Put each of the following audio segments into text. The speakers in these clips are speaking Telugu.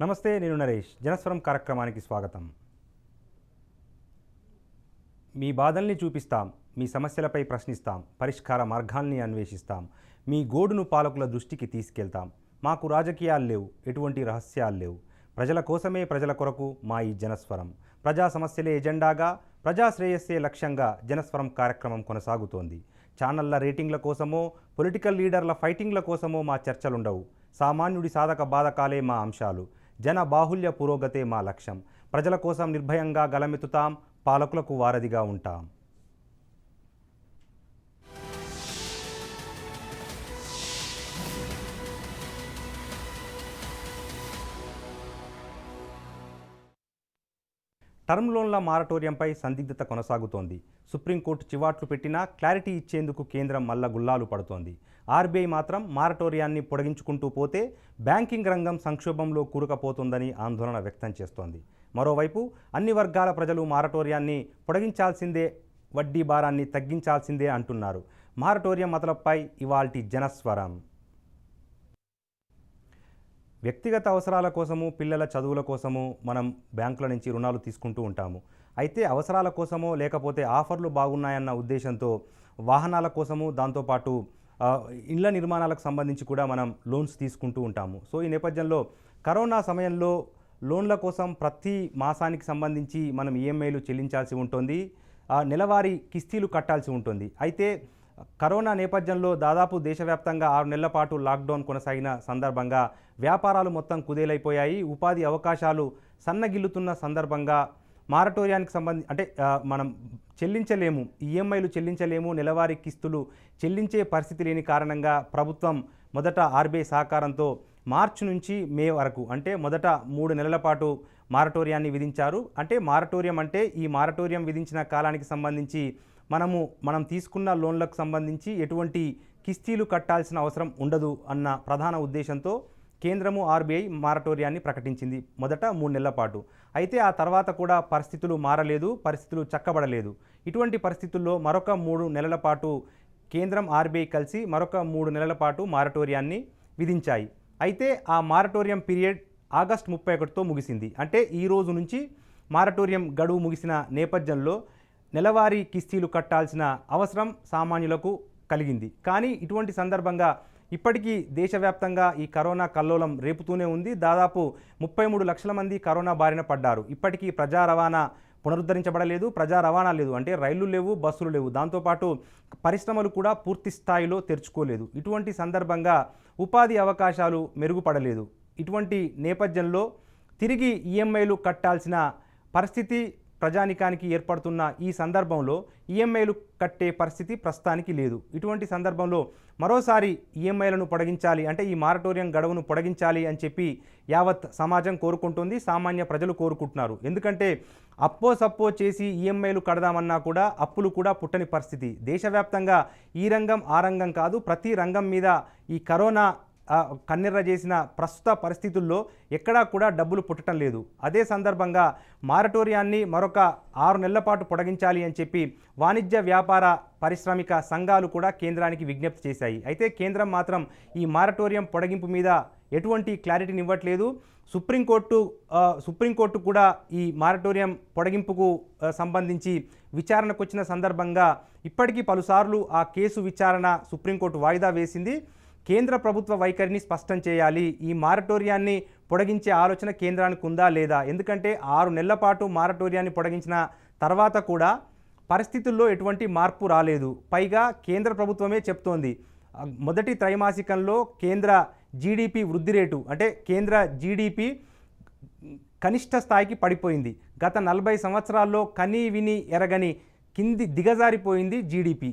నమస్తే, నేను నరేష్. జనస్వరం కార్యక్రమానికి స్వాగతం. మీ బాధల్ని చూపిస్తాం, మీ సమస్యలపై ప్రశ్నిస్తాం, పరిష్కార మార్గాల్ని అన్వేషిస్తాం, మీ గోడును పాలకుల దృష్టికి తీసుకెళ్తాం. మాకు రాజకీయాలు లేవు, ఎటువంటి రహస్యాలు లేవు. ప్రజల కోసమే, ప్రజల కొరకు మా ఈ జనస్వరం. ప్రజా సమస్యలే ఎజెండాగా, ప్రజా శ్రేయస్సే లక్ష్యంగా జనస్వరం కార్యక్రమం కొనసాగుతోంది. ఛానళ్ల రేటింగ్ల కోసమో, పొలిటికల్ లీడర్ల ఫైటింగ్ల కోసమో మా చర్చలుండవు. సామాన్యుడి సాధక బాధకాలే మా అంశాలు. జన బాహుల్య పురోగతే మా లక్ష్యం. ప్రజల కోసం నిర్భయంగా గలమెత్తుతాం, పాలకులకు వారధిగా ఉంటాం. టర్మ్ లోన్ల మారటోరియంపై సందిగ్ధత కొనసాగుతోంది. సుప్రీంకోర్టు చివాట్లు పెట్టినా క్లారిటీ ఇచ్చేందుకు కేంద్రం మల్ల గుల్లాలు పడుతోంది. ఆర్బీఐ మాత్రం మారటోరియాన్ని పొడిగించుకుంటూ పోతే బ్యాంకింగ్ రంగం సంక్షోభంలో కూరుకుపోతుందని ఆందోళన వ్యక్తం చేస్తోంది. మరోవైపు అన్ని వర్గాల ప్రజలు మారటోరియాన్ని పొడిగించాల్సిందే, వడ్డీ భారాన్ని తగ్గించాల్సిందే అంటున్నారు. మారటోరియం మొదలపై ఇవాల్టి జనస్వరం. వ్యక్తిగత అవసరాల కోసము, పిల్లల చదువుల కోసము మనం బ్యాంకుల నుంచి రుణాలు తీసుకుంటూ ఉంటాము. అయితే అవసరాల కోసమో లేకపోతే ఆఫర్లు బాగున్నాయన్న ఉద్దేశంతో వాహనాల కోసము, దాంతోపాటు ఇళ్ల నిర్మాణాలకు సంబంధించి కూడా మనం లోన్స్ తీసుకుంటూ ఉంటాము. సో ఈ నేపథ్యంలో కరోనా సమయంలో లోన్ల కోసం ప్రతి మాసానికి సంబంధించి మనం ఈఎంఐలు చెల్లించాల్సి ఉంటుంది, నెలవారీ కిస్తీలు కట్టాల్సి ఉంటుంది. అయితే కరోనా నేపథ్యంలో దాదాపు దేశవ్యాప్తంగా 6 నెలల పాటు లాక్డౌన్ కొనసాగిన సందర్భంగా వ్యాపారాలు మొత్తం కుదేలైపోయాయి. ఉపాధి అవకాశాలు సన్నగిల్లుతున్న సందర్భంగా మారటోరియానికి సంబంధించి అంటే మనం చెల్లించలేము, ఈఎంఐలు చెల్లించలేము, నెలవారీ కిస్తులు చెల్లించే పరిస్థితి లేని కారణంగా ప్రభుత్వం మొదట ఆర్బీఐ సహకారంతో మార్చి నుంచి మే వరకు అంటే మొదట 3 నెలల పాటు మారటోరియాన్ని విధించారు. అంటే మారటోరియం అంటే ఈ మారటోరియం విధించిన కాలానికి సంబంధించి మనం తీసుకున్న లోన్లకు సంబంధించి ఎటువంటి కిస్తీలు కట్టాల్సిన అవసరం ఉండదు అన్న ప్రధాన ఉద్దేశంతో కేంద్రము ఆర్బీఐ మారటోరియాన్ని ప్రకటించింది మొదట 3 నెలల పాటు. అయితే ఆ తర్వాత కూడా పరిస్థితులు మారలేదు, పరిస్థితులు చక్కబడలేదు. ఇటువంటి పరిస్థితుల్లో మరొక 3 నెలల పాటు కేంద్రం ఆర్బీఐ కలిసి మరొక 3 నెలల పాటు మారటోరియాన్ని విధించాయి. అయితే ఆ మారటోరియం పీరియడ్ ఆగస్టు 31తో ముగిసింది. అంటే ఈ రోజు నుంచి మారటోరియం గడువు ముగిసిన నేపథ్యంలో నెలవారీ కిస్తీలు కట్టాల్సిన అవసరం సామాన్యులకు కలిగింది. కానీ ఇటువంటి సందర్భంగా ఇప్పటికీ దేశవ్యాప్తంగా ఈ కరోనా కల్లోలం రేపుతూనే ఉంది. దాదాపు 33 లక్షల మంది కరోనా బారిన పడ్డారు. ఇప్పటికీ ప్రజా రవాణా పునరుద్ధరించబడలేదు, ప్రజా రవాణా లేదు, అంటే రైళ్లు లేవు, బస్సులు లేవు. దాంతోపాటు పరిశ్రమలు కూడా పూర్తి స్థాయిలో తెరుచుకోలేదు. ఇటువంటి సందర్భంగా ఉపాధి అవకాశాలు మెరుగుపడలేదు. ఇటువంటి నేపథ్యంలో తిరిగి ఈఎంఐలు కట్టాల్సిన పరిస్థితి ప్రజానికానికి ఏర్పడుతున్న ఈ సందర్భంలో ఈఎంఐలు కట్టే పరిస్థితి ప్రస్తుతానికి లేదు. ఇటువంటి సందర్భంలో మరోసారి ఈఎంఐలను పొడిగించాలి, అంటే ఈ మారటోరియం గడువును పొడిగించాలి అని చెప్పి యావత్ సమాజం కోరుకుంటుంది, సామాన్య ప్రజలు కోరుకుంటున్నారు. ఎందుకంటే అప్పో సప్పో చేసి ఈఎంఐలు కడదామన్నా కూడా అప్పులు కూడా పుట్టని పరిస్థితి. దేశవ్యాప్తంగా ఈ రంగం ఆ రంగం కాదు, ప్రతి రంగం మీద ఈ కరోనా కన్నెర్ర చేసిన ప్రస్తుత పరిస్థితుల్లో ఎక్కడా కూడా డబ్బులు పుట్టడం లేదు. అదే సందర్భంగా మారటోరియాన్ని మరొక 6 నెలల పాటు పొడిగించాలి అని చెప్పి వాణిజ్య వ్యాపార పారిశ్రామిక సంఘాలు కూడా కేంద్రానికి విజ్ఞప్తి చేశాయి. అయితే కేంద్రం మాత్రం ఈ మారటోరియం పొడిగింపు మీద ఎటువంటి క్లారిటీని ఇవ్వట్లేదు. సుప్రీంకోర్టు కూడా ఈ మారటోరియం పొడిగింపుకు సంబంధించి విచారణకు వచ్చిన సందర్భంగా ఇప్పటికీ పలుసార్లు ఆ కేసు విచారణ సుప్రీంకోర్టు వాయిదా వేసింది. కేంద్ర ప్రభుత్వ వైఖరిని స్పష్టం చేయాలి, ఈ మారటోరియాన్ని పొడిగించే ఆలోచన కేంద్రానికి ఉందా లేదా. ఎందుకంటే 6 నెలల పాటు మారటోరియాన్ని పొడిగించిన తర్వాత కూడా పరిస్థితుల్లో ఎటువంటి మార్పు రాలేదు. పైగా కేంద్ర ప్రభుత్వమే చెప్తోంది, మొదటి త్రైమాసికంలో కేంద్ర జీడిపి వృద్ధి రేటు, అంటే కేంద్ర జీడిపి కనిష్ట స్థాయికి పడిపోయింది. గత 40 సంవత్సరాల్లో కనీ విని ఎరగని కింది దిగజారిపోయింది జీడిపి.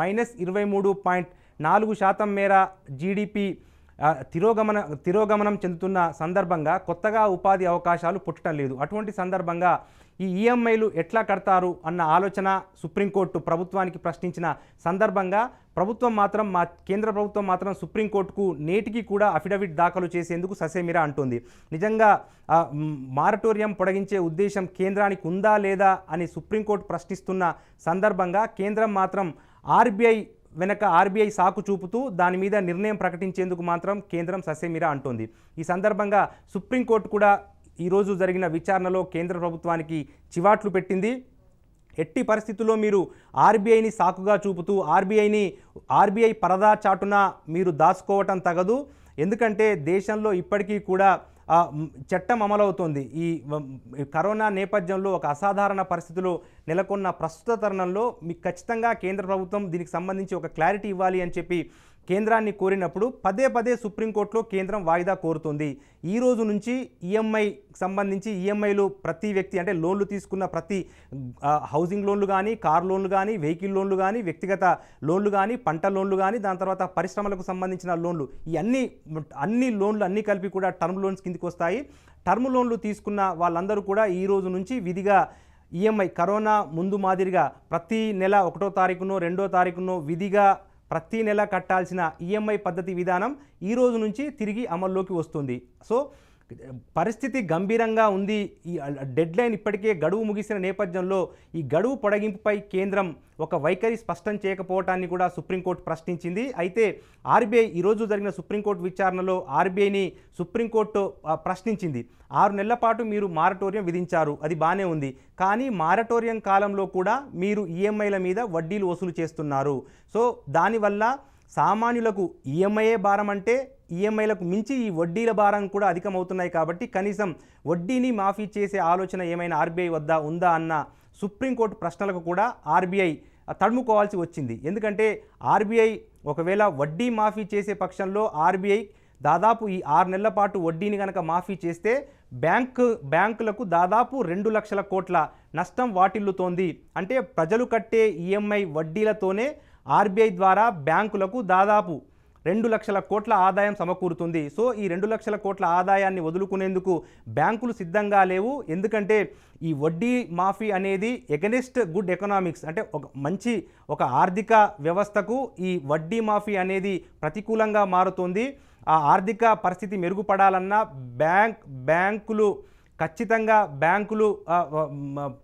-23.4% మేర జీడిపి తిరోగమనం చెందుతున్న సందర్భంగా కొత్తగా ఉపాధి అవకాశాలు పుట్టడం లేదు. అటువంటి సందర్భంగా ఈ ఈఎంఐలు ఎట్లా కడతారు అన్న ఆలోచన సుప్రీంకోర్టు ప్రభుత్వానికి ప్రశ్నించిన సందర్భంగా కేంద్ర ప్రభుత్వం మాత్రం సుప్రీంకోర్టుకు నేటికి కూడా అఫిడవిట్ దాఖలు చేసేందుకు ససేమిరా అంటుంది. నిజంగా మారటోరియం పొడిగించే ఉద్దేశం కేంద్రానికి ఉందా లేదా అని సుప్రీంకోర్టు ప్రశ్నిస్తున్న సందర్భంగా కేంద్రం మాత్రం ఆర్బీఐ వెనక ఆర్బీఐ సాకు చూపుతూ దాని మీద నిర్ణయం ప్రకటించేందుకు మాత్రం కేంద్రం ససేమిరా అంటోంది. ఈ సందర్భంగా సుప్రీంకోర్టు కూడా ఈరోజు జరిగిన విచారణలో కేంద్ర ప్రభుత్వానికి చివాట్లు పెట్టింది. ఎట్టి పరిస్థితుల్లో మీరు ఆర్బీఐని సాకుగా చూపుతూ ఆర్బీఐ పరదా చాటున మీరు దాచుకోవటం తగదు. ఎందుకంటే దేశంలో ఇప్పటికీ కూడా చట్టం అమలవుతోంది. ఈ కరోనా నేపథ్యంలో ఒక అసాధారణ పరిస్థితులు నెలకొన్న ప్రస్తుత తరుణంలో మీకు ఖచ్చితంగా కేంద్ర ప్రభుత్వం దీనికి సంబంధించి ఒక క్లారిటీ ఇవ్వాలి అని చెప్పి కేంద్రాన్ని కోరినప్పుడు పదే పదే సుప్రీంకోర్టులో కేంద్రం వాయిదా కోరుతుంది. ఈ రోజు నుంచి సంబంధించి ఈఎంఐలు ప్రతి వ్యక్తి అంటే లోన్లు తీసుకున్న ప్రతి హౌసింగ్ లోన్లు కానీ, కార్ లోన్లు కానీ, వెహికల్ లోన్లు కానీ, వ్యక్తిగత లోన్లు కానీ, పంట లోన్లు కానీ, దాని తర్వాత పరిశ్రమలకు సంబంధించిన లోన్లు, ఈ అన్ని లోన్లు అన్నీ కలిపి కూడా టర్మ్ లోన్స్ కిందికి వస్తాయి. టర్మ్ లోన్లు తీసుకున్న వాళ్ళందరూ కూడా ఈ రోజు నుంచి విధిగా ఈఎంఐ కరోనా ముందు మాదిరిగా ప్రతి నెల 1వ తారీఖునో 2వ తారీఖునో విధిగా ప్రతి నెల కట్టాల్సిన ఈఎంఐ పద్ధతి విధానం ఈ రోజు నుంచి తిరిగి అమల్లోకి వస్తుంది. సో పరిస్థితి గంభీరంగా ఉంది. ఈ డెడ్ లైన్ ఇప్పటికే గడువు ముగిసిన నేపథ్యంలో ఈ గడువు పొడిగింపుపై కేంద్రం ఒక వైఖరి స్పష్టం చేయకపోవటాన్ని కూడా సుప్రీంకోర్టు ప్రశ్నించింది. అయితే ఆర్బీఐ ఈరోజు జరిగిన సుప్రీంకోర్టు విచారణలో ఆర్బీఐని సుప్రీంకోర్టు ప్రశ్నించింది. 6 నెలల పాటు మీరు మారటోరియం విధించారు, అది బాగానే ఉంది. కానీ మారటోరియం కాలంలో కూడా మీరు ఈఎంఐల మీద వడ్డీలు వసూలు చేస్తున్నారు. సో దానివల్ల సామాన్యులకు ఈఎంఐయే భారం అంటే ఈఎంఐలకు మించి ఈ వడ్డీల భారం కూడా అధికమవుతున్నాయి. కాబట్టి కనీసం వడ్డీని మాఫీ చేసే ఆలోచన ఏమైనా ఆర్బీఐ వద్ద ఉందా అన్న సుప్రీంకోర్టు ప్రశ్నలకు కూడా ఆర్బీఐ తడుముకోవాల్సి వచ్చింది. ఎందుకంటే ఆర్బీఐ ఒకవేళ వడ్డీ మాఫీ చేసే పక్షంలో ఆర్బీఐ దాదాపు ఈ 6 నెలల పాటు వడ్డీని కనుక మాఫీ చేస్తే బ్యాంకులకు దాదాపు 2 లక్షల కోట్ల నష్టం వాటిల్లుతోంది. అంటే ప్రజలు కట్టే ఈఎంఐ వడ్డీలతోనే ఆర్బీఐ ద్వారా బ్యాంకులకు దాదాపు 2 లక్షల కోట్ల ఆదాయం సమకూరుతుంది. సో ఈ 2 లక్షల కోట్ల ఆదాయాన్ని వదులుకునేందుకు బ్యాంకులు సిద్ధంగా లేవు. ఎందుకంటే ఈ వడ్డీ మాఫీ అనేది ఎగనెస్ట్ గుడ్ ఎకనామిక్స్, అంటే ఒక ఆర్థిక వ్యవస్థకు ఈ వడ్డీ మాఫీ అనేది ప్రతికూలంగా మారుతుంది. ఆ ఆర్థిక పరిస్థితి మెరుగుపడాలన్నా బ్యాంకులు ఖచ్చితంగా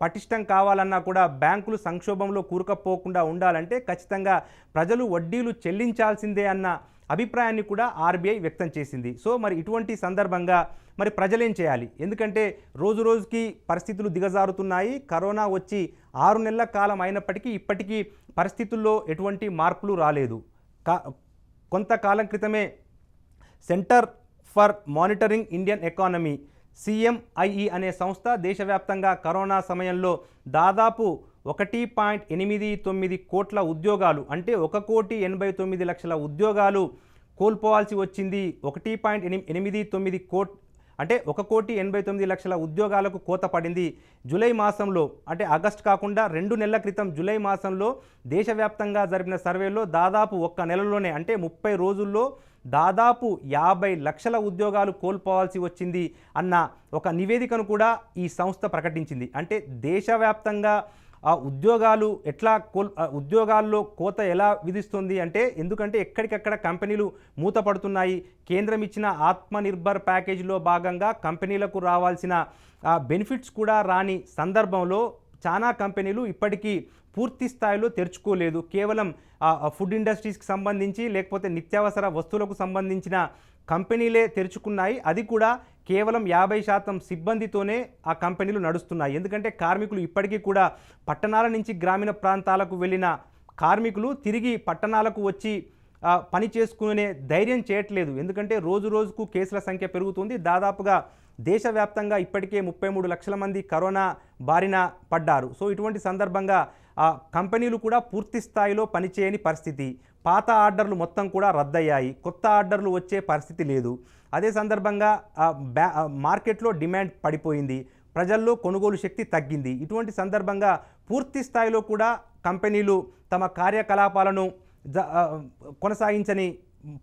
పటిష్టం కావాలన్నా కూడా బ్యాంకులు సంక్షోభంలో కూరుకుపోకుండా ఉండాలంటే ఖచ్చితంగా ప్రజలు వడ్డీలు చెల్లించాల్సిందే అన్న అభిప్రాయాన్ని కూడా ఆర్బీఐ వ్యక్తం చేసింది. సో మరి ఇటువంటి సందర్భంగా మరి ప్రజలేం చేయాలి? ఎందుకంటే రోజు రోజుకి పరిస్థితులు దిగజారుతున్నాయి. కరోనా వచ్చి 6 నెలల కాలం అయినప్పటికీ ఇప్పటికీ పరిస్థితుల్లో ఎటువంటి మార్పులు రాలేదు. కొంతకాలం క్రితమే centre for monitoring Indian economy CMIE అనే సంస్థ దేశవ్యాప్తంగా కరోనా సమయంలో దాదాపు 1.89 కోట్ల ఉద్యోగాలు అంటే 1,89,00,000 ఉద్యోగాలు కోల్పోవాల్సి వచ్చింది. 1.89 అంటే 1,89,00,000 ఉద్యోగాలకు కోత పడింది. జూలై మాసంలో అంటే ఆగస్టు కాకుండా 2 నెలల క్రితం జూలై మాసంలో దేశవ్యాప్తంగా జరిపిన సర్వేలో దాదాపు 1 నెలలోనే అంటే 30 రోజుల్లో దాదాపు 50 లక్షల ఉద్యోగాలు కోల్పోవాల్సి వచ్చింది అన్న ఒక నివేదికను కూడా ఈ సంస్థ ప్రకటించింది. అంటే దేశవ్యాప్తంగా ఆ ఉద్యోగాల్లో కోత ఎలా విధిస్తుంది అంటే ఎందుకంటే ఎక్కడికక్కడ కంపెనీలు మూతపడుతున్నాయి. కేంద్రం ఇచ్చిన ఆత్మనిర్భర్ ప్యాకేజీలో భాగంగా కంపెనీలకు రావాల్సిన బెనిఫిట్స్ కూడా రాని సందర్భంలో చాలా కంపెనీలు ఇప్పటికీ పూర్తి స్థాయిలో తెరుచుకోలేదు. కేవలం ఫుడ్ ఇండస్ట్రీస్కి సంబంధించి లేకపోతే నిత్యావసర వస్తువులకు సంబంధించిన కంపెనీలే తెరుచుకున్నాయి. అది కూడా కేవలం 50% సిబ్బందితోనే ఆ కంపెనీలు నడుస్తున్నాయి. ఎందుకంటే కార్మికులు ఇప్పటికీ కూడా పట్టణాల నుంచి గ్రామీణ ప్రాంతాలకు వెళ్ళిన కార్మికులు తిరిగి పట్టణాలకు వచ్చి పని చేసుకునే ధైర్యం చేయట్లేదు. ఎందుకంటే రోజు రోజుకు కేసుల సంఖ్య పెరుగుతుంది. దాదాపుగా దేశవ్యాప్తంగా ఇప్పటికే 33 లక్షల మంది కరోనా బారిన పడ్డారు. సో ఇటువంటి సందర్భంగా కంపెనీలు కూడా పూర్తి స్థాయిలో పనిచేయని పరిస్థితి. పాత ఆర్డర్లు మొత్తం కూడా రద్దయ్యాయి. కొత్త ఆర్డర్లు వచ్చే పరిస్థితి లేదు. అదే సందర్భంగా మార్కెట్లో డిమాండ్ పడిపోయింది. ప్రజల్లో కొనుగోలు శక్తి తగ్గింది. ఇటువంటి సందర్భంగా పూర్తి స్థాయిలో కూడా కంపెనీలు తమ కార్యకలాపాలను కొనసాగించని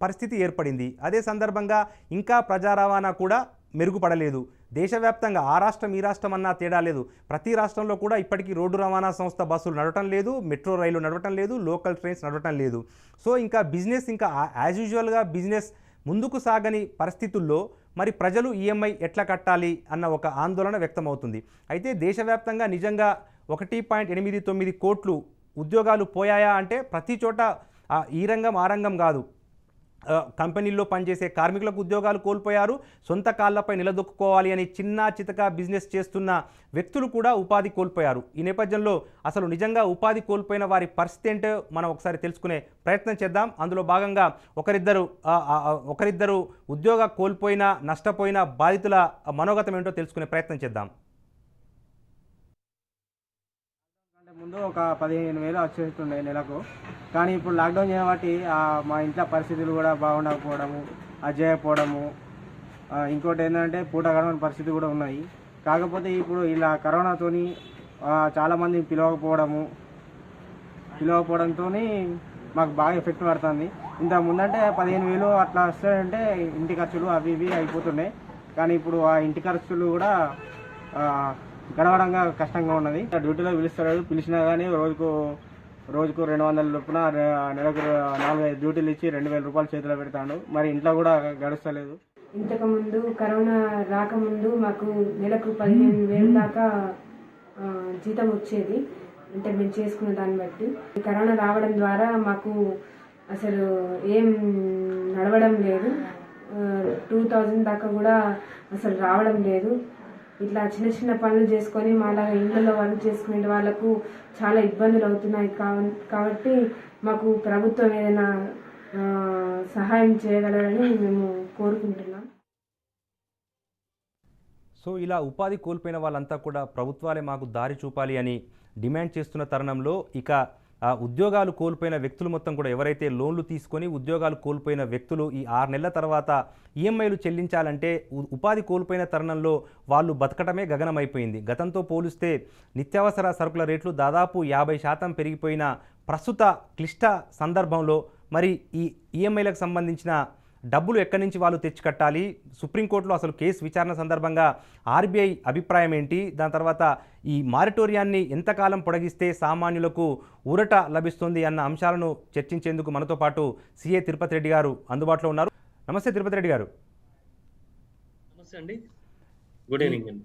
పరిస్థితి ఏర్పడింది. అదే సందర్భంగా ఇంకా ప్రజా రవాణా కూడా మెరుగుపడలేదు. దేశవ్యాప్తంగా ఆ రాష్ట్రం ఈ రాష్ట్రం అన్నా తేడా లేదు. ప్రతి రాష్ట్రంలో కూడా ఇప్పటికీ రోడ్డు రవాణా సంస్థ బస్సులు నడవటం లేదు, మెట్రో రైలు నడవటం లేదు, లోకల్ ట్రైన్స్ నడవటం లేదు. సో ఇంకా బిజినెస్ యాజ్ యూజువల్గా బిజినెస్ ముందుకు సాగని పరిస్థితుల్లో మరి ప్రజలు ఈఎంఐ ఎట్లా కట్టాలి అన్న ఒక ఆందోళన వ్యక్తమవుతుంది. అయితే దేశవ్యాప్తంగా నిజంగా 1.89 కోట్లు ఉద్యోగాలు పోయాయా అంటే ప్రతి చోట ఈ రంగం ఆ రంగం కాదు, కంపెనీల్లో పనిచేసే కార్మికులకు ఉద్యోగాలు కోల్పోయారు. సొంత కాళ్లపై నిలదొక్కుకోవాలి అని చిన్న చితక బిజినెస్ చేస్తున్న వ్యక్తులు కూడా ఉపాధి కోల్పోయారు. ఈ నేపథ్యంలో అసలు నిజంగా ఉపాధి కోల్పోయిన వారి పరిస్థితి ఏంటో మనం ఒకసారి తెలుసుకునే ప్రయత్నం చేద్దాం. అందులో భాగంగా ఒకరిద్దరు ఉద్యోగ కోల్పోయిన నష్టపోయిన బాధితుల మనోగతం ఏంటో తెలుసుకునే ప్రయత్నం చేద్దాం. ముందు ఒక 15,000 వచ్చేస్తుండే నెలకు. కానీ ఇప్పుడు లాక్డౌన్ చేయబట్టి మా ఇంట్లో పరిస్థితులు కూడా బాగుండకపోవడము, అది చేయకపోవడము, ఇంకోటి ఏంటంటే పూట గడవని పరిస్థితి కూడా ఉన్నాయి. కాకపోతే ఇప్పుడు ఇలా కరోనాతోని చాలామంది పిలవకపోవడంతో మాకు బాగా ఎఫెక్ట్ పడుతుంది. ఇంత ముందంటే 15,000 అట్లా వస్తాయంటే ఇంటి ఖర్చులు అవి ఇవి అయిపోతున్నాయి. కానీ ఇప్పుడు ఆ ఇంటి ఖర్చులు కూడా గడవడంగా కష్టంగా ఉన్నది. డ్యూటీలో పిలిచినా కానీ రోజుకు 200 చొప్పున నెలకు 4-5 డ్యూటీలు ఇచ్చి 2,000 రూపాయలు చేతిలో పెడతాడు. మరి ఇంట్లో కూడా గడుస్తలేదు. ఇంతకుముందు కరోనా రాకముందు మాకు నెలకు 15,000 దాకా జీతం వచ్చేది, అంటే మేము చేసుకున్న దాన్ని బట్టి. కరోనా రావడం ద్వారా మాకు అసలు ఏం నడవడం లేదు. 2,000 దాకా కూడా అసలు రావడం లేదు. ఇట్లా చిన్న చిన్న పనులు చేసుకొని మాలాగా ఇళ్లలో వర్క్ చేసుకునే వాళ్ళకు చాలా ఇబ్బందులు అవుతున్నాయి. కాబట్టి మాకు ప్రభుత్వం ఏదైనా సహాయం చేయగలరని మేము కోరుకుంటున్నాం. సో ఇలా ఉపాధి కోల్పోయిన వాళ్ళంతా కూడా ప్రభుత్వాలే మాకు దారి చూపాలి అని డిమాండ్ చేస్తున్న తరుణంలో ఇక ఉద్యోగాలు కోల్పోయిన వ్యక్తులు మొత్తం కూడా ఎవరైతే లోన్లు తీసుకొని ఉద్యోగాలు కోల్పోయిన వ్యక్తులు ఈ 6 నెలల తర్వాత ఈఎంఐలు చెల్లించాలంటే ఉపాధి కోల్పోయిన తరుణంలో వాళ్ళు బతకటమే గగనమైపోయింది. గతంతో పోలిస్తే నిత్యావసర సరుకుల రేట్లు దాదాపు 50% పెరిగిపోయిన ప్రస్తుత క్లిష్ట సందర్భంలో మరి ఈ ఈఎంఐలకు సంబంధించిన డబ్బులు ఎక్కడి నుంచి వాళ్ళు తెచ్చి కట్టాలి? సుప్రీంకోర్టులో అసలు కేసు విచారణ సందర్భంగా ఆర్బీఐ అభిప్రాయం ఏంటి? దాని తర్వాత ఈ మారిటోరియాన్ని ఎంతకాలం పొడిగిస్తే సామాన్యులకు ఊరట లభిస్తుంది అన్న అంశాలను చర్చించేందుకు మనతో పాటు సిఏ తిరుపతి రెడ్డి గారు అందుబాటులో ఉన్నారు. నమస్తే తిరుపతి రెడ్డి గారు. నమస్తే అండి, గుడ్ ఈవినింగ్ అండి.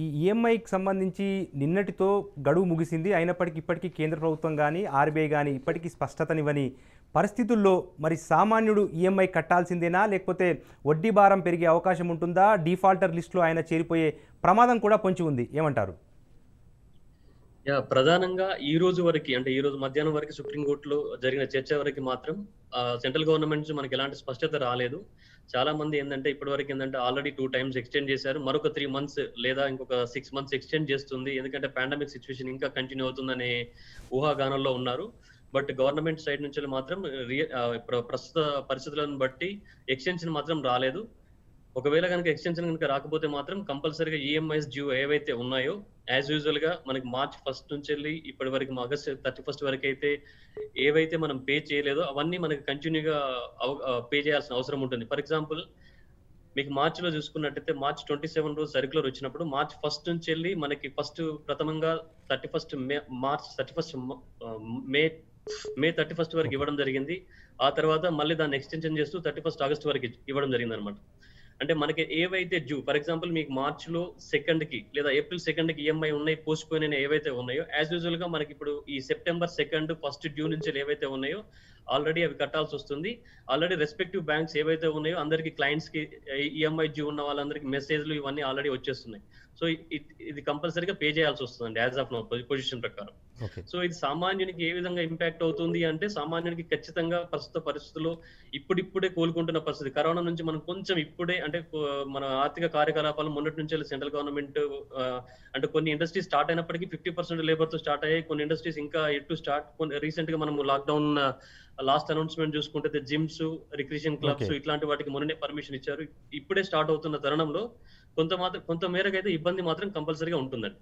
ఈ ఈఎంఐకి సంబంధించి నిన్నటితో గడువు ముగిసింది. అయినప్పటికీ ఇప్పటికీ కేంద్ర ప్రభుత్వం కానీ ఆర్బీఐ కానీ ఇప్పటికీ స్పష్టతనివ్వని పరిస్థితుల్లో మరి సామాన్యుడు ఈఎంఐ కట్టాల్సిందేనా, లేకపోతే వడ్డీ భారం పెరిగే అవకాశం ఉంటుందా? డిఫాల్టర్ లిస్టులో ఆయన చేరిపోయే ప్రమాదం కూడా పొంచి ఉంది, ఏమంటారు? ప్రధానంగా ఈ రోజు వరకు, అంటే ఈ రోజు మధ్యాహ్నం వరకు సుప్రీంకోర్టులో జరిగిన చర్చ వరకు మాత్రం సెంట్రల్ గవర్నమెంట్ నుంచి మనకి ఎలాంటి స్పష్టత రాలేదు. చాలా మంది ఏంటంటే ఇప్పటి వరకు ఏంటంటే ఆల్రెడీ 2 times ఎక్స్టెండ్ చేశారు, మరొక 3 months లేదా ఇంకొక 6 months ఎక్స్టెండ్ చేస్తుంది, ఎందుకంటే పాండమిక్ సిచ్యువేషన్ ఇంకా కంటిన్యూ అవుతుందనే ఊహాగానంలో ఉన్నారు. బట్ గవర్నమెంట్ సైడ్ నుంచి మాత్రం ప్రస్తుత పరిస్థితులను బట్టి ఎక్స్టెన్షన్ మాత్రం రాలేదు. ఒకవేళ కనుక ఎక్స్టెన్షన్ కనుక రాకపోతే మాత్రం కంపల్సరీగా ఈఎంఐస్ డ్యూ ఏవైతే ఉన్నాయో యాజ్ యూజువల్ గా మనకి March 1st నుంచి వెళ్ళి ఇప్పటి వరకు August 31st వరకు అయితే ఏవైతే మనం పే చేయలేదో అవన్నీ మనకి కంటిన్యూగా పే చేయాల్సిన అవసరం ఉంటుంది. ఫర్ ఎగ్జాంపుల్ మీకు మార్చిలో చూసుకున్నట్టయితే March 27 రోజు సర్క్యులర్ వచ్చినప్పుడు March 1st నుంచి వెళ్ళి మనకి ప్రథమంగా 31st మే 31st వరకు ఇవ్వడం జరిగింది. ఆ తర్వాత మళ్ళీ దాన్ని ఎక్స్టెన్షన్ చేస్తూ 31st August వరకు ఇవ్వడం జరిగింది అనమాట. అంటే మనకి ఏవైతే డ్యూ, ఫర్ ఎగ్జాంపుల్ మీకు మార్చిలో 2nd కి లేదా April 2nd కి ఈఎంఐ ఉన్నాయి, పోస్ట్ పోయిన ఏవైతే ఉన్నాయో యాజ్ యూజువల్ గా మనకి ఇప్పుడు ఈ September 2nd ఫస్ట్ డ్యూ నుంచి ఏవైతే ఉన్నాయో ఆల్రెడీ అవి కట్టాల్సి వస్తుంది. ఆల్రెడీ రెస్పెక్టివ్ బ్యాంక్స్ ఏవైతే ఉన్నాయో అందరికి క్లయింట్స్ కి ఈఎంఐ డ్యూ ఉన్న వాళ్ళందరికీ మెసేజ్లు ఇవన్నీ ఆల్రెడీ వచ్చేస్తున్నాయి. సో ఇది కంపల్సరీగా పే చేయాల్సి వస్తుంది యాజ్ ఆఫ్ నౌ పొజిషన్ ప్రకారం. సో ఇది సామాన్యునికి ఏ విధంగా ఇంపాక్ట్ అవుతుంది అంటే, సామాన్యునికి ఖచ్చితంగా ప్రస్తుత పరిస్థితుల్లో ఇప్పుడిప్పుడే కోలుకుంటున్న పరిస్థితి. కరోనా నుంచి మనం కొంచెం ఇప్పుడే అంటే మన ఆర్థిక కార్యకలాపాలు మొన్నటి నుంచి సెంట్రల్ గవర్నమెంట్ అంటే కొన్ని ఇండస్ట్రీస్ స్టార్ట్ అయినప్పటికీ 50% లేబర్ తో స్టార్ట్ అయ్యాయి. కొన్ని ఇండస్ట్రీస్ ఇంకా ఎటు స్టార్ట్. రీసెంట్ గా మనం లాక్డౌన్ లాస్ట్ అనౌన్స్మెంట్ చూసుకుంటే జిమ్స్, రిక్రియేషన్ క్లబ్స్ ఇట్లాంటి వాటికి మొన్ననే పర్మిషన్ ఇచ్చారు. ఇప్పుడే స్టార్ట్ అవుతున్న తరుణంలో కొంత మేరకు అయితే ఇబ్బంది మాత్రం కంపల్సరీగా ఉంటుందండి.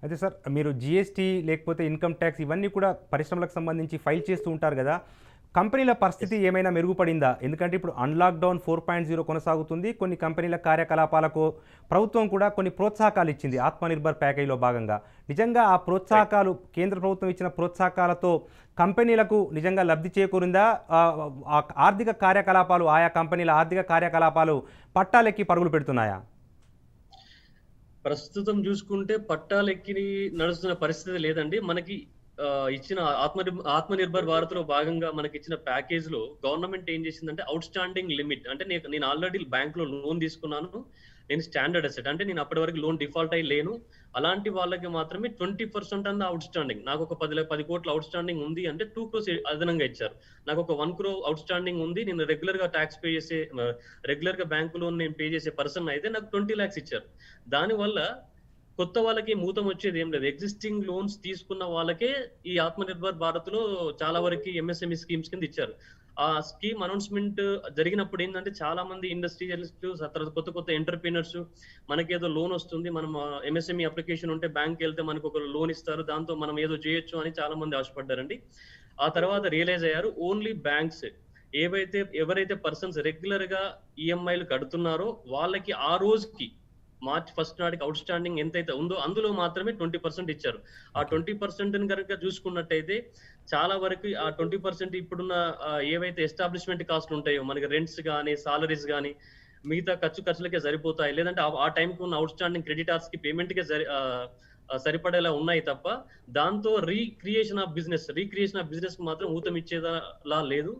అయితే సార్, మీరు జిఎస్టీ లేకపోతే ఇన్కమ్ ట్యాక్స్ ఇవన్నీ కూడా పరిశ్రమలకు సంబంధించి ఫైల్ చేస్తూ ఉంటారు కదా, కంపెనీల పరిస్థితి ఏమైనా మెరుగుపడిందా? ఎందుకంటే ఇప్పుడు అన్లాక్డౌన్ 4.0 కొనసాగుతుంది. కొన్ని కంపెనీల కార్యకలాపాలకు ప్రభుత్వం కూడా కొన్ని ప్రోత్సాహకాలు ఇచ్చింది ఆత్మనిర్భర్ ప్యాకేజీలో భాగంగా. నిజంగా ఆ ప్రోత్సాహకాలు, కేంద్ర ప్రభుత్వం ఇచ్చిన ప్రోత్సాహకాలతో కంపెనీలకు నిజంగా లబ్ధి చేకూరిందా? ఆర్థిక కార్యకలాపాలు, ఆయా కంపెనీల ఆర్థిక కార్యకలాపాలు పట్టాలెక్కి పరుగులు పెడుతున్నాయా? ప్రస్తుతం చూసుకుంటే పట్టాలెక్కి నడుస్తున్న పరిస్థితి లేదండి. మనకి ఇచ్చిన ఆత్మనిర్భర్ భారత్ లో భాగంగా మనకి ఇచ్చిన ప్యాకేజ్ లో గవర్నమెంట్ ఏం చేసిందంటే అవుట్ స్టాండింగ్ లిమిట్, అంటే నేను ఆల్రెడీ బ్యాంక్ లో లోన్ తీసుకున్నాను, నేను స్టాండర్డ్ అసెట్, అంటే నేను అప్పటి వరకు లోన్ డిఫాల్ట్ అయ్యి లేను, అలాంటి వాళ్ళకి మాత్రమే 20% అన్న అవుట్ స్టాండింగ్. నాకు ఒక 10 కోట్ల అవుట్ స్టాండింగ్ ఉంది అంటే 2 crores అదనంగా ఇచ్చారు. నాకు ఒక 1 crore అవుట్ స్టాండింగ్ ఉంది, నేను రెగ్యులర్ గా ట్యాక్స్ పే చేసే, రెగ్యులర్ గా బ్యాంకు లోన్ నేను పే చేసే పర్సన్ అయితే నాకు 20 lakhs ఇచ్చారు. దానివల్ల కొత్త వాళ్ళకి మూతం వచ్చేది ఏం లేదు. ఎగ్జిస్టింగ్ లోన్స్ తీసుకున్న వాళ్ళకే ఈ ఆత్మనిర్భర్ భారత్ లో చాలా వరకు ఎంఎస్ఎంఈ స్కీమ్స్ కింద ఇచ్చారు. ఆ స్కీమ్ అనౌన్స్మెంట్ జరిగినప్పుడు ఏంటంటే చాలా మంది ఇండస్ట్రియలిస్ట్, తర్వాత కొత్త కొత్త ఎంటర్ప్రీనర్స్, మనకేదో లోన్ వస్తుంది, మనం ఎంఎస్ఎంఈ అప్లికేషన్ ఉంటే బ్యాంక్ వెళ్తే మనకు ఒక లోన్ ఇస్తారు, దాంతో మనం ఏదో చేయొచ్చు అని చాలా మంది ఆశపడ్డారండి. ఆ తర్వాత రియలైజ్ అయ్యారు ఓన్లీ బ్యాంక్స్ ఎవరైతే పర్సన్స్ రెగ్యులర్ గా ఈఎంఐలు కడుతున్నారో వాళ్ళకి ఆ రోజుకి మార్చ్ 1 నాటికి అవుట్ స్టాండింగ్ ఎంతైతే ఉందో అందులో మాత్రమే 20% ఇచ్చారు. ఆ 20% కనుక చూసుకున్నట్టయితే చాలా వరకు ఆ 20% ఇప్పుడున్న ఏవైతే ఎస్టాబ్లిష్మెంట్ కాస్ట్లు ఉంటాయో, మనకి రెంట్స్ కానీ సాలరీస్ కానీ మిగతా ఖర్చులకే సరిపోతాయి, లేదంటే ఆ టైంకి ఉన్న అవుట్ స్టాండింగ్ క్రెడిటార్స్ కి పేమెంట్ కే సరిపడేలా ఉన్నాయి తప్ప దాంతో రీక్రియేషన్ ఆఫ్ బిజినెస్ మాత్రం ఊతం ఇచ్చేలా లేదు.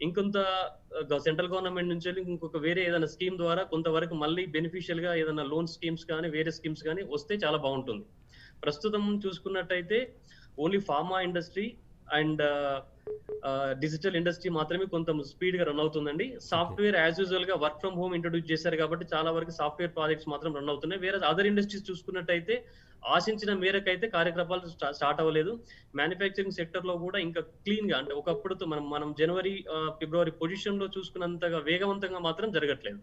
ఇంకొంత సెంట్రల్ గవర్నమెంట్ నుంచి ఇంకొక వేరే ఏదైనా స్కీమ్ ద్వారా కొంతవరకు మళ్ళీ బెనిఫిషియల్ గా ఏదైనా లోన్ స్కీమ్స్ కానీ వేరే స్కీమ్స్ కానీ వస్తే చాలా బాగుంటుంది. ప్రస్తుతం చూసుకున్నట్టయితే only pharma industry and digital industry మాత్రమే కొంత స్పీడ్ గా రన్ అవుతుందండి. సాఫ్ట్వేర్ యాజ్ యూజువల్ గా వర్క్ ఫ్రమ్ హోమ్ ఇంట్రొడ్యూస్ చేశారు కాబట్టి చాలా వరకు సాఫ్ట్వేర్ ప్రాజెక్ట్స్ మాత్రం రన్ అవుతున్నాయి. వేరే అదర్ ఇండస్ట్రీస్ చూసుకున్నట్టయితే ఆశించిన మేరకైతే కార్యకలాపాలు స్టార్ట్ అవ్వలేదు. మ్యానుఫ్యాక్చరింగ్ సెక్టర్ లో కూడా ఇంకా క్లీన్ గా, అంటే ఒకప్పుడు మనం జనవరి ఫిబ్రవరి పొజిషన్ లో చూసుకున్నంతగా వేగవంతంగా మాత్రం జరగట్లేదు.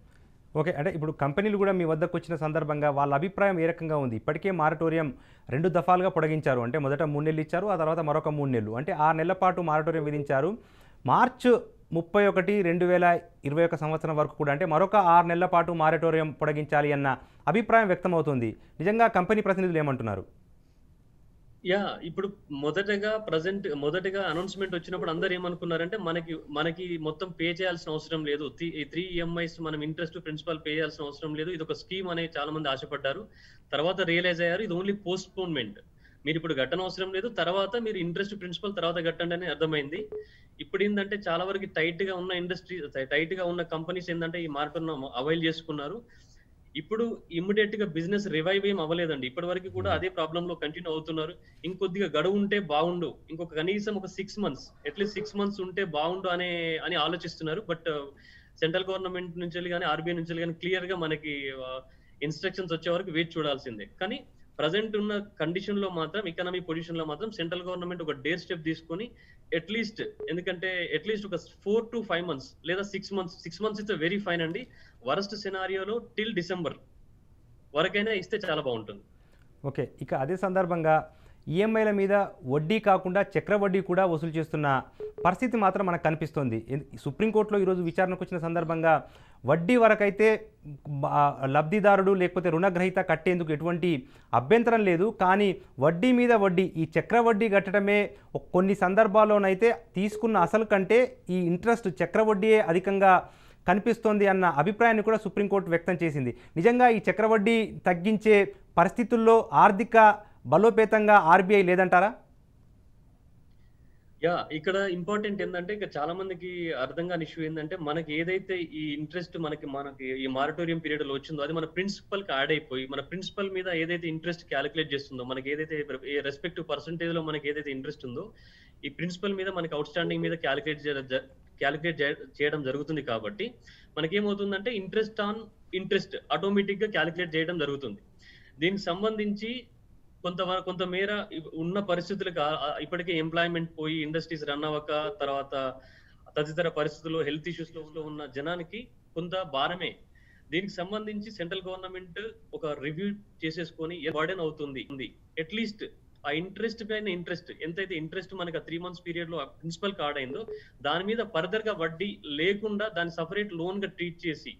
ఓకే, అంటే ఇప్పుడు కంపెనీలు కూడా మీ వద్దకు వచ్చిన సందర్భంగా వాళ్ళ అభిప్రాయం ఏ రకంగా ఉంది? ఇప్పటికే మారటోరియం 2 దఫాలుగా పొడిగించారు, అంటే మొదట 3 నెలలు ఇచ్చారు, ఆ తర్వాత మరొక 3 నెలలు, అంటే 6 నెలల పాటు మారటోరియం విధించారు. మార్చ్ 31, 2021 సంవత్సరం వరకు కూడా, అంటే మరొక 6 నెలల పాటు మారటోరియం పొడిగించాలి అన్న అభిప్రాయం వ్యక్తమవుతుంది. నిజంగా కంపెనీ ప్రతినిధులు ఏమంటున్నారు? ఇప్పుడు మొదటగా అనౌన్స్మెంట్ వచ్చినప్పుడు అందరు ఏమనుకున్నారంటే మనకి మొత్తం పే చేయాల్సిన అవసరం లేదు, 3 EMIs మనం ఇంట్రెస్ట్ ప్రిన్సిపల్ పే చేయాల్సిన అవసరం లేదు, ఇది ఒక స్కీమ్ అనే చాలా మంది ఆశపడ్డారు. తర్వాత రియలైజ్ అయ్యారు ఇది ఓన్లీ పోస్ట్ పోన్మెంట్, మీరు ఇప్పుడు కట్టనవసరం అవసరం లేదు, తర్వాత మీరు ఇంట్రెస్ట్ ప్రిన్సిపల్ తర్వాత కట్టండి అని అర్థమైంది. ఇప్పుడు ఏంటంటే చాలా వరకు టైట్ గా ఉన్న కంపెనీస్ ఏంటంటే ఈ మార్పును అవైల్ చేసుకున్నారు. ఇప్పుడు ఇమ్మీడియట్ గా బిజినెస్ రివైవ్ ఏం అవ్వలేదండి, ఇప్పటి వరకు కూడా అదే ప్రాబ్లమ్ లో కంటిన్యూ అవుతున్నారు. ఇంకొద్దిగా గడువు ఉంటే బాగుండు, ఇంకొక కనీసం ఒక 6 months, అట్లీస్ట్ 6 months ఉంటే బాగుండు అని ఆలోచిస్తున్నారు. బట్ సెంట్రల్ గవర్నమెంట్ నుంచి కానీ ఆర్బీఐ నుంచి కానీ క్లియర్ గా మనకి ఇన్స్ట్రక్షన్స్ వచ్చే వరకు వేచి చూడాల్సిందే. కానీ ప్రజెంట్ ఉన్న కండిషన్ లో మాత్రం, ఎకనామిక్ పొజిషన్ లో మాత్రం సెంట్రల్ గవర్నమెంట్ ఒక డేర్ స్టెప్ తీసుకొని అట్లీస్ట్ ఒక 4 to 5 months లేదా 6 months ఇస్తే వెరీ ఫైన్ అండి. వరస్ట్ సినారియోలో టిల్ డిసెంబర్ వరకైనా ఇస్తే చాలా బాగుంటుంది. ఓకే, ఇక అదే సందర్భంగా ఈఎంఐల మీద వడ్డీ కాకుండా చక్రవడ్డీ కూడా వసూలు చేస్తున్న పరిస్థితి మాత్రం మనకు కనిపిస్తుంది. సుప్రీంకోర్టులో ఈరోజు విచారణకు వచ్చిన సందర్భంగా వడ్డీ వరకైతే లబ్ధిదారుడు లేకపోతే రుణగ్రహీత కట్టేందుకు ఎటువంటి అభ్యంతరం లేదు, కానీ వడ్డీ మీద వడ్డీ, ఈ చక్రవడ్డీ కట్టడమే కొన్ని సందర్భాల్లోనైతే తీసుకున్న అసలు కంటే ఈ ఇంట్రెస్ట్ చక్రవడ్డీయే అధికంగా కనిపిస్తోంది అన్న అభిప్రాయాన్ని కూడా సుప్రీంకోర్టు వ్యక్తం చేసింది. నిజంగా ఈ చక్రవడ్డీ తగ్గించే పరిస్థితుల్లో ఆర్థిక బలోపేతంగా ఆర్బీఐ లేదంటారా? ఇక్కడ ఇంపార్టెంట్ ఏంటంటే ఇక చాలా మందికి అర్థం కాని ఇష్యూ ఏంటంటే మనకి ఏదైతే ఈ ఇంట్రెస్ట్ మనకి ఈ మారటోరియం పీరియడ్ లో వచ్చిందో అది మన ప్రిన్సిపల్ కి యాడ్ అయిపోయి మన ప్రిన్సిపల్ మీద ఏదైతే ఇంట్రెస్ట్ క్యాలిక్యులేట్ చేస్తుందో, మనకి ఏదైతే రెస్పెక్టివ్ పర్సంటేజ్ లో మనకి ఏదైతే ఇంట్రెస్ట్ ఉందో ఈ ప్రిన్సిపల్ మీద మనకి అవుట్ స్టాండింగ్ మీద క్యాలిక్యులేట్ చేయడం జరుగుతుంది. కాబట్టి మనకేమవుతుందంటే ఇంట్రెస్ట్ ఆటోమేటిక్ గా క్యాలిక్యులేట్ చేయడం జరుగుతుంది. దీనికి సంబంధించి కొంతమేర ఉన్న పరిస్థితులకు ఇప్పటికే ఎంప్లాయ్మెంట్ పోయి ఇండస్ట్రీస్ రన్ అవ్వక, తర్వాత తదితర పరిస్థితుల్లో హెల్త్ ఇష్యూస్ లో ఉన్న జనానికి కొంత భారమే. దీనికి సంబంధించి సెంట్రల్ గవర్నమెంట్ ఒక రివ్యూ చేసేసుకొని బర్డెన్ అవుతుంది. అట్లీస్ట్ ఆ ఇంట్రెస్ట్ పైన ఎంతైతే ఇంట్రెస్ట్ మనకి 3 months పీరియడ్ లో ప్రిన్సిపల్ కార్డ్ అయిందో దాని మీద ఫర్దర్ గా వడ్డీ లేకుండా దాన్ని సపరేట్ లోన్ గా ట్రీట్ చేసి,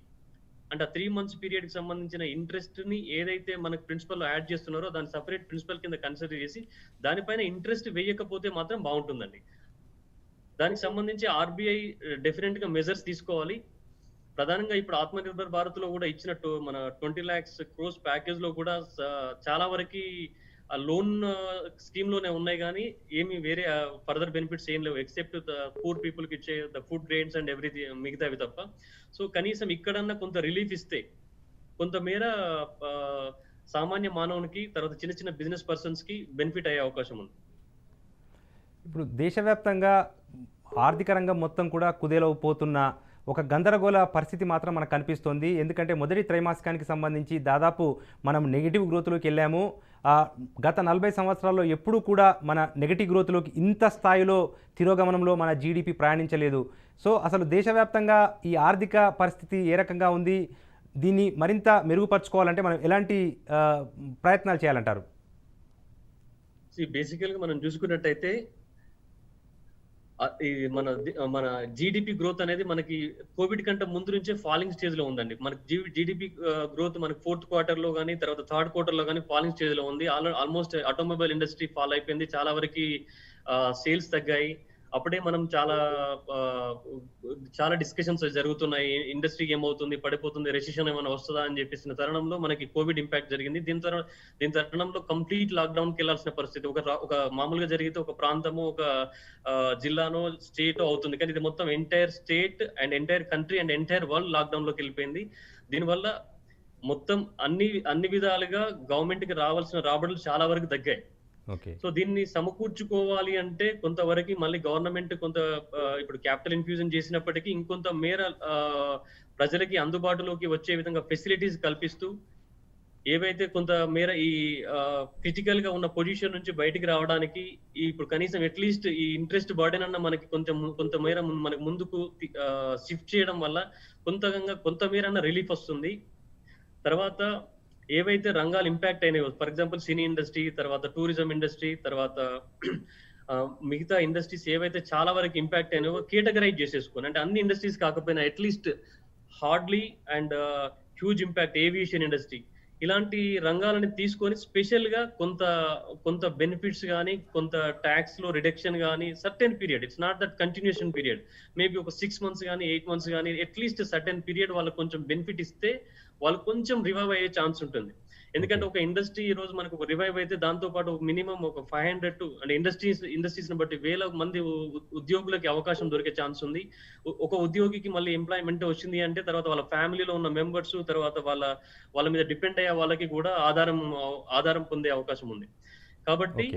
అంటే 3 months పీరియడ్ కి సంబంధించిన ఇంట్రెస్ట్ ని ఏదైతే మనకు ప్రిన్సిపల్ లో యాడ్ చేస్తున్నారో దాన్ని సపరేట్ ప్రిన్సిపల్ కింద కన్సిడర్ చేసి దానిపైన ఇంట్రెస్ట్ వేయకపోతే మాత్రం బాగుంటుందండి. దానికి సంబంధించి ఆర్బీఐ డెఫినెట్ గా మెజర్స్ తీసుకోవాలి. ప్రధానంగా ఇప్పుడు ఆత్మనిర్భర్ భారత్ లో కూడా ఇచ్చినట్టు మన 20 lakhs crores ప్యాకేజ్ లో కూడా చాలా వరకు ఆ లోన్ స్కీమ్ లోనే ఉన్నాయి కానీ ఏమి వేరే ఫర్దర్ బెనిఫిట్స్ ఏం లేవు ఎక్సెప్ట్ ద పూర్ పీపుల్ కి ఇచ్చే the food grains and everything మిగతావి తప్ప. సో కనీసం ఇక్కడన్నా కొంత రిలీఫ్ ఇస్తే కొంతమేర ఆ, సామాన్య మానవునికి తర్వాత చిన్న చిన్న బిజినెస్ పర్సన్స్ కి బెనిఫిట్ అయ్యే అవకాశం ఉంది. ఇప్పుడు దేశవ్యాప్తంగా ఆర్థిక రంగం మొత్తం కూడా కుదేలవుపోతున్న ఒక గందరగోళ పరిస్థితి మాత్రం మనకు కనిపిస్తోంది. ఎందుకంటే మొదటి త్రైమాసికానికి సంబంధించి దాదాపు మనం నెగిటివ్ గ్రోత్లోకి వెళ్ళాము. గత 40 సంవత్సరాల్లో ఎప్పుడూ కూడా మన నెగిటివ్ గ్రోత్లోకి ఇంత స్థాయిలో తిరోగమనంలో మన జీడిపి ప్రయాణించలేదు. సో అసలు దేశవ్యాప్తంగా ఈ ఆర్థిక పరిస్థితి ఏ రకంగా ఉంది, దీన్ని మరింత మెరుగుపరచుకోవాలంటే మనం ఎలాంటి ప్రయత్నాలు చేయాలంటారు? బేసికల్ గా మనం చూసుకున్నట్టయితే ఈ మన జీడిపి గ్రోత్ అనేది మనకి కోవిడ్ కంటే ముందు నుంచే ఫాలింగ్ స్టేజ్ లో ఉందండి. మనకి జీడిపి గ్రోత్ మనకి 4th క్వార్టర్ లో కానీ తర్వాత 3rd క్వార్టర్ లో కానీ ఫాలింగ్ స్టేజ్ లో ఉంది. ఆల్మోస్ట్ ఆటోమొబైల్ ఇండస్ట్రీ ఫాల్ అయిపోయింది, చాలా వరకు సేల్స్ తగ్గాయి. అప్పుడే మనం చాలా డిస్కషన్స్ జరుగుతున్నాయి, ఇండస్ట్రీ ఏమవుతుంది, పడిపోతుంది, రెసిషన్ ఏమైనా వస్తుందా అని చెప్పేసిన తరుణంలో మనకి కోవిడ్ ఇంపాక్ట్ జరిగింది. దీని తరుణంలో కంప్లీట్ లాక్డౌన్ కి వెళ్లాల్సిన పరిస్థితి ఒక మామూలుగా జరిగితే ఒక ప్రాంతము ఒక జిల్లానో స్టేట్ అవుతుంది, కానీ ఇది మొత్తం entire state and entire country and entire world lockdown లోకి వెళ్ళిపోయింది. దీనివల్ల మొత్తం అన్ని విధాలుగా గవర్నమెంట్ కి రావాల్సిన రాబడులు చాలా వరకు తగ్గాయి. సో దీన్ని సమకూర్చుకోవాలి అంటే కొంతవరకు మళ్ళీ గవర్నమెంట్ ఇప్పుడు క్యాపిటల్ ఇన్ఫ్యూజన్ చేసినప్పటికీ ఇంకొంత మేర ప్రజలకి అందుబాటులోకి వచ్చే విధంగా ఫెసిలిటీస్ కల్పిస్తూ ఏవైతే కొంత మేర ఈ క్రిటికల్ గా ఉన్న పొజిషన్ నుంచి బయటికి రావడానికి ఇప్పుడు కనీసం అట్లీస్ట్ ఈ ఇంట్రెస్ట్ బర్డెన్ అన్న మనకి కొంత మేర మనకి ముందుకు షిఫ్ట్ చేయడం వల్ల కొంత మేర రిలీఫ్ వస్తుంది. తర్వాత ఏవైతే రంగాలు ఇంపాక్ట్ అయినాయో, ఫర్ ఎగ్జాంపుల్ సినీ ఇండస్ట్రీ, తర్వాత టూరిజం ఇండస్ట్రీ, తర్వాత మిగతా ఇండస్ట్రీస్ ఏవైతే చాలా వరకు ఇంపాక్ట్ అయినాయో కేటగరైజ్ చేసేసుకుని, అంటే అన్ని ఇండస్ట్రీస్ కాకపోయినా at least hardly and huge impact aviation industry ఇలాంటి రంగాలని తీసుకొని స్పెషల్ గా కొంత బెనిఫిట్స్ కానీ కొంత ట్యాక్స్ లో రిడక్షన్ కానీ certain period, it's not that continuation period, maybe ఒక 6 months కానీ 8 months కానీ అట్లీస్ట్ సర్టెన్ పీరియడ్ వాళ్ళకి కొంచెం బెనిఫిట్ ఇస్తే వాళ్ళు కొంచెం రివైవ్ అయ్యే ఛాన్స్ ఉంటుంది. ఎందుకంటే ఒక ఇండస్ట్రీ ఈ రోజు మనకు ఒక రివైవ్ అయితే దాంతో పాటు మినిమం ఒక 500 to అంటే ఇండస్ట్రీస్ ని బట్టి 1000 మంది ఉద్యోగులకి అవకాశం దొరికే ఛాన్స్ ఉంది. ఒక ఉద్యోగికి మళ్ళీ ఎంప్లాయ్మెంట్ వచ్చింది అంటే తర్వాత వాళ్ళ ఫ్యామిలీలో ఉన్న మెంబర్స్, తర్వాత వాళ్ళ మీద డిపెండ్ అయ్యే వాళ్ళకి కూడా ఆధారం పొందే అవకాశం ఉంది. కాబట్టి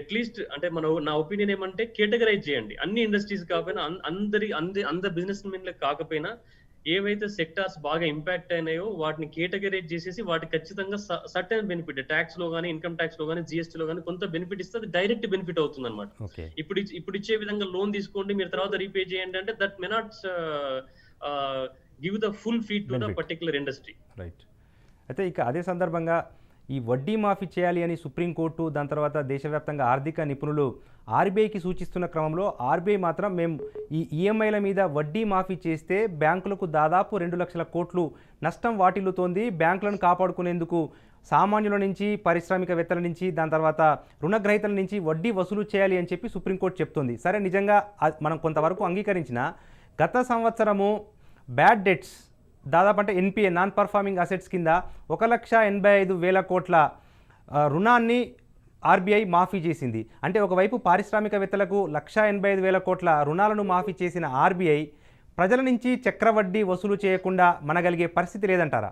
అట్లీస్ట్ అంటే నా ఒపీనియన్ ఏమంటే కేటగరైజ్ చేయండి, అన్ని ఇండస్ట్రీస్ కాకపోయినా అందరి బిజినెస్ మెన్లకు కాకపోయినా ఏవైతే సెక్టార్స్ బాగా ఇంపాక్ట్ అయినాయో వాటిని కేటగరైజ్ చేసేసి వాటికి ఖచ్చితంగా సర్టెన్ బెనిఫిట్ ట్యాక్స్ లో కానీ ఇన్కమ్ ట్యాక్స్ లో కానీ జిఎస్టీ లో కానీ కొంత బెనిఫిట్ ఇస్తే అది డైరెక్ట్ బెనిఫిట్ అవుతుంది అనమాట. ఇప్పుడు ఇచ్చే విధంగా లోన్ తీసుకోండి మీరు తర్వాత రీపే చేయండి అంటే that may not give the full feet to the particular industry. Right. అయితే ఇక అదే సందర్భంగా ఈ వడ్డీ మాఫీ చేయాలి అని సుప్రీంకోర్టు, దాని తర్వాత దేశవ్యాప్తంగా ఆర్థిక నిపుణులు ఆర్బీఐకి సూచిస్తున్న క్రమంలో ఆర్బీఐ మాత్రం మేము ఈ ఈఎంఐల మీద వడ్డీ మాఫీ చేస్తే బ్యాంకులకు దాదాపు 2 లక్షల కోట్లు నష్టం వాటిల్లుతోంది. బ్యాంకులను కాపాడుకునేందుకు సామాన్యుల నుంచి, పారిశ్రామికవేత్తల నుంచి, దాని తర్వాత రుణగ్రహీతల నుంచి వడ్డీ వసూలు చేయాలి అని చెప్పి సుప్రీంకోర్టు చెప్తోంది. సరే, నిజంగా మనం కొంతవరకు అంగీకరించిన గత సంవత్సరము బ్యాడ్ డెట్స్ దాదాపు అంటే ఎన్పిఏ నాన్ పర్ఫార్మింగ్ అసెట్స్ కింద 1,85,000 కోట్ల రుణాన్ని ఆర్బీఐ మాఫీ చేసింది. అంటే ఒకవైపు పారిశ్రామికవేత్తలకు 1,85,000 కోట్ల రుణాలను మాఫీ చేసిన ఆర్బీఐ ప్రజల నుంచి చక్రవడ్డీ వసూలు చేయకుండా మనగలిగే పరిస్థితి లేదంటారా?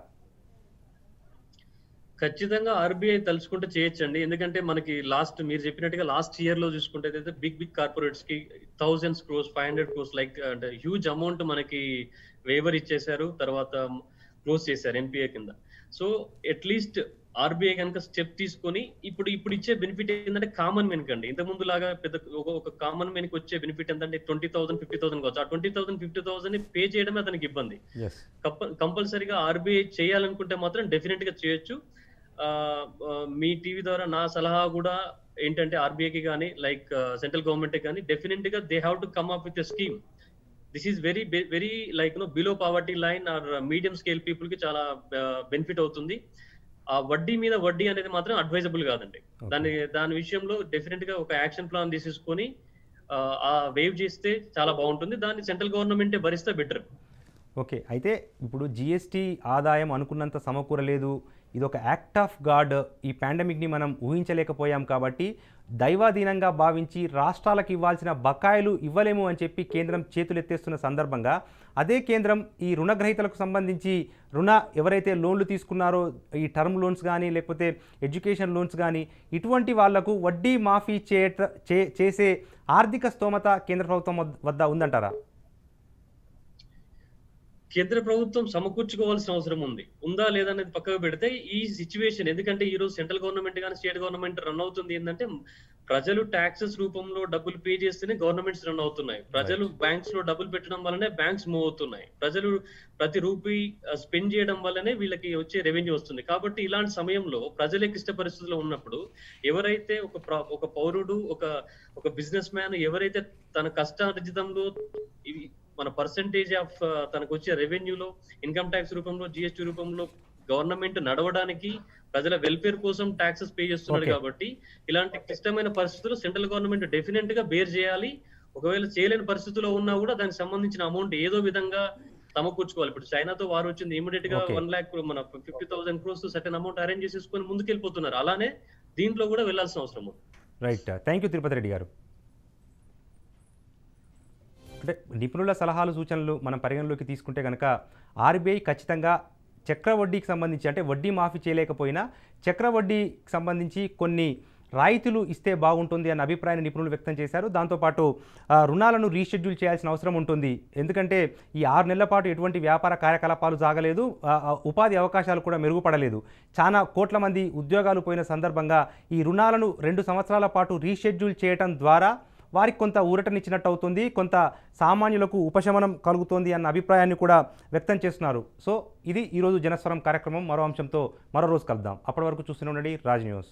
ఖచ్చితంగా ఆర్బీఐ తలుచుకుంటే చేయొచ్చండి. ఎందుకంటే మనకి మీరు చెప్పినట్టుగా లాస్ట్ ఇయర్ లో చూసుకుంటే అయితే బిగ్ కార్పొరేట్స్ కి 1000 crores 500 crores లైక్ అంటే హ్యూజ్ అమౌంట్ మనకి వేవర్ ఇచ్చేశారు, తర్వాత క్లోజ్ చేశారు ఎన్పిఏ కింద. సో అట్లీస్ట్ ఆర్బీఐ కనుక స్టెప్ తీసుకొని ఇప్పుడు ఇచ్చే బెనిఫిట్ ఏంటంటే కామన్ మెన్ కండి. ఇంతకుముందు లాగా ఒక కామన్ మెన్ కి వచ్చే బెనిఫిట్ ఏంటంటే 20,000 50,000 కావచ్చు. ఆ 20,000 50,000 ని పే చేయడమే అతనికి ఇబ్బంది. కంపల్సరీగా ఆర్బీఐ చేయాలనుకుంటే మాత్రం డెఫినెట్ గా చేయొచ్చు. మీ టీవీ ద్వారా నా సలహా కూడా ఏంటంటే ఆర్బీఐకి కానీ లైక్ సెంట్రల్ గవర్నమెంట్ కానీ డెఫినెట్ గా they have to come up with a scheme. This is very like below poverty line are medium scale people కి చాలా బెనిఫిట్ అవుతుంది. ఆ వడ్డీ మీద వడ్డీ అనేది మాత్రం అడ్వైజబుల్ కాదండి. దాని విషయంలో డెఫినెట్ గా ఒక యాక్షన్ ప్లాన్ తీసేసుకొని ఆ వేవ్ చేస్తే చాలా బాగుంటుంది. దాన్ని సెంట్రల్ గవర్నమెంటే భరిస్తే బెటర్. ఓకే. అయితే ఇప్పుడు జిఎస్టీ ఆదాయం అనుకున్నంత సమకూరలేదు, ఇది ఒక యాక్ట్ ఆఫ్ గాడ్. ఈ పాండమిక్ని మనం ఊహించలేకపోయాం కాబట్టి దైవాధీనంగా భావించి రాష్ట్రాలకు ఇవ్వాల్సిన బకాయిలు ఇవ్వలేము అని చెప్పి కేంద్రం చేతులెత్తేస్తున్న సందర్భంగా అదే కేంద్రం ఈ రుణగ్రహీతలకు సంబంధించి ఎవరైతే లోన్లు తీసుకున్నారో ఈ టర్మ్ లోన్స్ కానీ లేకపోతే ఎడ్యుకేషన్ లోన్స్ కానీ ఇటువంటి వాళ్లకు వడ్డీ మాఫీ చేసే ఆర్థిక స్తోమత కేంద్ర ప్రభుత్వం వద్ద ఉందంటారా? కేంద్ర ప్రభుత్వం సమకూర్చుకోవాల్సిన అవసరం ఉందా లేదా అనేది పక్కకు పెడితే ఈ సిచ్యువేషన్, ఎందుకంటే ఈ రోజు సెంట్రల్ గవర్నమెంట్ కానీ స్టేట్ గవర్నమెంట్ రన్ అవుతుంది ఏంటంటే ప్రజలు ట్యాక్సెస్ రూపంలో డబ్బులు పే చేస్తేనే గవర్నమెంట్స్ రన్ అవుతున్నాయి. ప్రజలు బ్యాంక్స్ లో డబ్బులు పెట్టడం వల్లనే బ్యాంక్స్ మూవ్ అవుతున్నాయి. ప్రజలు ప్రతి రూపీ స్పెండ్ చేయడం వల్లనే వీళ్ళకి వచ్చే రెవెన్యూ వస్తుంది. కాబట్టి ఇలాంటి సమయంలో ప్రజలే క్లిష్ట పరిస్థితుల్లో ఉన్నప్పుడు ఎవరైతే ఒక పౌరుడు ఒక బిజినెస్ మ్యాన్ ఎవరైతే తన కష్టార్జితంలో మన పర్సంటేజ్ ఆఫ్ తనకు వచ్చే రెవెన్యూలో ఇన్కమ్ ట్యాక్స్ రూపంలో జిఎస్టీ రూపంలో గవర్నమెంట్ నడవడానికి ప్రజల వెల్ఫేర్ కోసం ట్యాక్సెస్ పే చేస్తున్నాడు. కాబట్టి ఇలాంటి క్లిష్టమైన పరిస్థితుల్లో సెంట్రల్ గవర్నమెంట్ డెఫినెట్ గా బేర్ చేయాలి. ఒకవేళ చేయలేని పరిస్థితుల్లో ఉన్నా కూడా దానికి సంబంధించిన అమౌంట్ ఏదో విధంగా సమకూర్చుకోవాలి. ఇప్పుడు చైనాతో వారు వచ్చింది, ఇమీడియట్ గా 1 lakh మన 50,000 crores సర్టెన్ అమౌంట్ అరేంజ్ చేసేసుకొని ముందుకెళ్ళిపోతున్నారు. అలానే దీంట్లో కూడా వెళ్లాల్సిన అవసరం ఉంది. Right, thank you Tirupati Reddy గారు. అంటే నిపుణుల సలహాలు సూచనలు మనం పరిగణలోకి తీసుకుంటే కనుక ఆర్బీఐ ఖచ్చితంగా చక్రవడ్డీకి సంబంధించి, అంటే వడ్డీ మాఫీ చేయలేకపోయినా చక్రవడ్డీకి సంబంధించి కొన్ని రాయితీలు ఇస్తే బాగుంటుంది అన్న అభిప్రాయాన్ని నిపుణులు వ్యక్తం చేశారు. దాంతోపాటు రుణాలను రీషెడ్యూల్ చేయాల్సిన అవసరం ఉంటుంది. ఎందుకంటే ఈ 6 నెలల పాటు ఎటువంటి వ్యాపార కార్యకలాపాలు సాగలేదు, ఉపాధి అవకాశాలు కూడా మెరుగుపడలేదు. చాలా కోట్ల మంది ఉద్యోగాలు పోయిన సందర్భంగా ఈ రుణాలను 2 సంవత్సరాల పాటు రీషెడ్యూల్ చేయడం ద్వారా వారికి కొంత ఊరటనిచ్చినట్టు అవుతుంది, కొంత సామాన్యులకు ఉపశమనం కలుగుతుంది అన్న అభిప్రాయాన్ని కూడా వ్యక్తం చేస్తున్నారు. సో ఇది ఈరోజు జనస్వరం కార్యక్రమం. మరో అంశంతో మరో రోజు కలుద్దాం. అప్పటి వరకు చూస్తూనే ఉండండి రాజ్ న్యూస్.